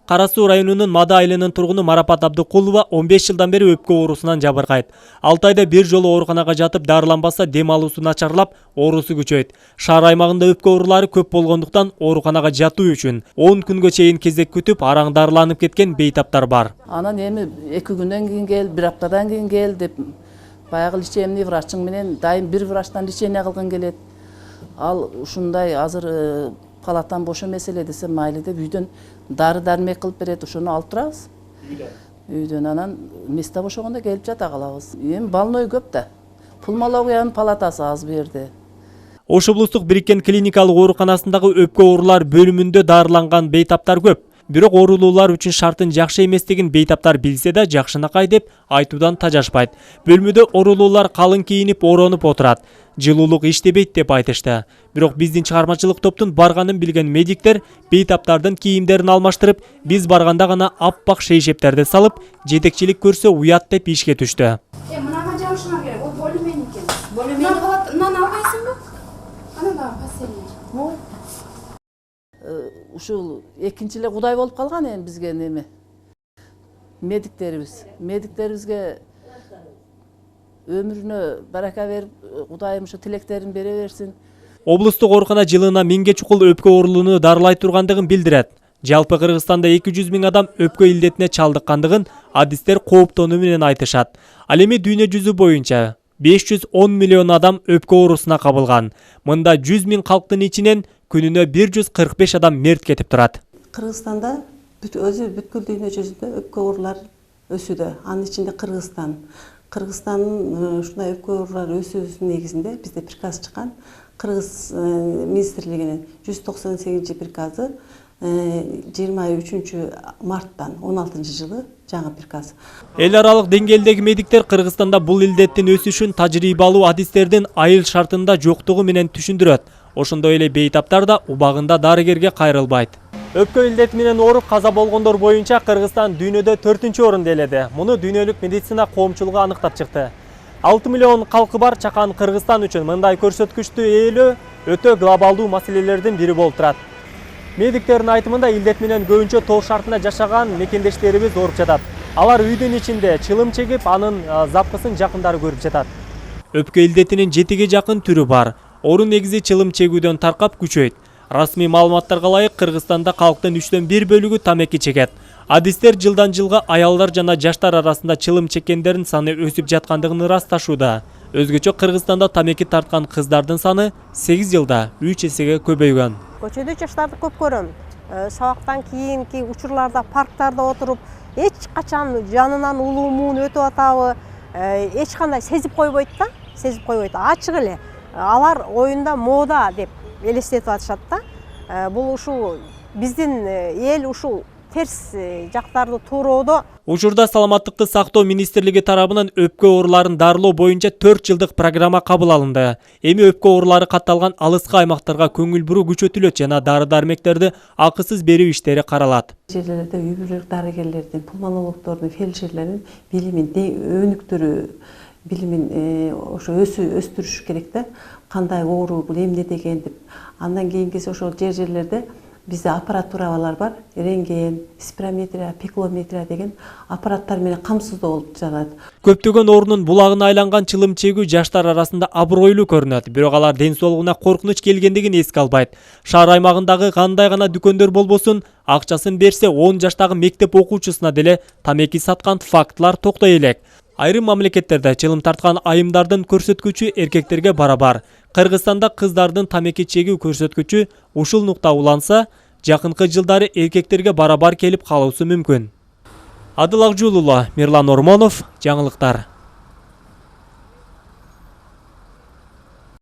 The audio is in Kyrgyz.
Кара Суу районунун Мада айылынын тургуну Марапат Абдыкулова 15 жылдан бери өпкө оорусунан жабыркайт. 6 айда бир жолу ооруканага жатып дарыланбаса дем алуусу начарлап, оорусу күчөйт. Шаар аймагында өпкө оорулары көп болгондуктан ооруканага жатуу үчүн 10 күнгө чейин кезек күтүп, араң дарыланып кеткен бейтаптар бар. Анан эми 2 күндөн кийин кел, 1 аптадан кийин кел деп баягы лечебный врачың менен дайым бир врачтан лечение кылгын келет. Ал ушундай азыр палатан бош эмес эле десе майлы деп үйдөн дары дармек кылып берет, ошону алып турабыз. Үйдөн анан место бошогондо келип жата калабыз. Эми больной көп да. Пулмологиянын палатасы аз бу жерде. Ош облустук бириккен клиникалык ооруканасындагы өпкө оорулар бөлүмүндө дарыланган бейтаптар көп. Бирок оорулуулар үчүн шарттын жакшы эместигин бейтаптар билсе да жакшынакай деп айтуудан тажашпайт. Бөлмөдө оорулуулар калың кийинип, оронуп отурат. Жылуулук иштебейт деп айтышты. Бирок биздин чыгармачылык топтун барганын билген медиктер бейтаптардын кийимдерин алмаштырып, биз барганда гана аппак шейшептерди салып, жетекчилик көрсө уят деп ишке түштү. Мынага жабышыңар керек. Ол бөлүмөн экен. Бөлүмөн. Мынаны албайсыңбы? Ана да последний. Ушул экинчи эле кудай болуп калган эми бизге неме. Медиктерибизге өмүрүнө барака берип, Кудайым ушу тилектерин бере берсин. Облустук оорукана жылына 1000ге чукул өпкө оорулууну дарылай тургандыгын билдирет. Жалпы Кыргызстанда 200 000 адам өпкө илдетине чалдыккандыгын адистер кооптонуу менен айтышат. Ал эми дүйнө жүзү боюнча 510 миллион адам өпкө оорусуна кабылган. Мында 100 000 калктын ичинен күнүнө 145 адам мерт кетип турат. Кыргызстанда бүткүл дүйнө жүзүндө өпкө оорулар өсүүдө. Анын ичинде Кыргызстандын ушундай өпкө оорулары өсүүсүнүн негизинде бизде приказ чыккан. Кыргыз министрлигинин 198 приказы 23 марттан 16 жылы жаңы приказ. Эл аралык деңгээлдеги медиктер Кыргызстанда бул илдеттин өсүшүн тажрыйбалуу адистердин айыл шартында жоктугу менен түшүндүрөт. Ошондой эле бейтаптар да убагында дарыгерге кайрылбайт. Өпкө илдети менен ооруп каза болгондор боюнча Кыргызстан дүйнөдө 4-орунду ээледи. Муну дүйнөлүк медицина коомчулугу аныктап чыкты. 6 миллион калкы бар чакан Кыргызстан үчүн мындай көрсөткүчтү ээлөө өтө глобалдуу маселелердин бири болуп турат. Медиктердин айтымында илдет менен көбүнчө тоо шартында жашаган мекендештерибиз ооруп жатат. Алар үйдүн ичинде чылым чегип, анын запкысын жакындары көрүп жатат. Өпкө илдетинин 7ге жакын түрү бар. Оору негизи чылым чегүүдөн таркап күчөйт. Расмий маалыматтарга ылайык Кыргызстанда калктын 3/4 бөлүгү тамеки чегет. Адистер жылдан жылга аялдар жана жаштар арасында чылым чеккендердин саны өсүп жаткандыгын ырасташууда. Өзгөчө Кыргызстанда тамеки тарткан кыздардын саны 8 жылда 3 эсеге көбөйгөн. Көчөдө жаштарды көп көрөм. Сабактан кийинки учурларда парктарда отуруп, эч качан жанынан улуу муун өтүп атабы, эч кандай сезип койбойт да, ачык эле. Алар оюнда мода деп элестетип атышат да. Бул ушул биздин эл ушул терс жактарды тууроодо. Учурда Саламаттыкты сактоо министрлиги тарабынан өпкө ооруларын дарылоо боюнча 4 жылдык программа кабыл алынды. Эми өпкө оорулары катталган алыскы аймактарга көңүл буруу күчөтүлөт жана дары-дармектерди акысыз берүү иштери каралат. Жерлерде үй-бүлөлүк дарыгерлердин, пулмонологдордун, фельдшерлердин билимин, өнүктүрүү билимин ошо өстүрүш керек да. Кандай оору бул эмне деген деп. Андан кийинкиси ошол жерлерде бизде аппаратуралар бар. Рентген, спирометрия, пиклометрия деген аппараттар менен камсыздоо болуп жатат. Көптөгөн оорунун булагына айланган чылым чегүү жаштар арасында абройлуу көрүнөт. Бирок алар ден соолугуна коркунуч келгендигин эске албайт. Шаар аймагындагы кандай гана дүкөндөр болбосун, акчасын берсе 10 жаштагы мектеп окуучусуна деле тамеки саткан фактылар токтой элек. Айрым мамлекеттерде чылым тарткан айымдардын көрсөткүчү эркектерге барабар. Кыргызстанда кыздардын тамеки чегүү көрсөткүчү ушул нукта уланса, жакынкы жылдары эркектерге барабар келип калуусу мүмкүн. Адыл Акжуулулу, Мирлан Ормонов, жаңылыктар.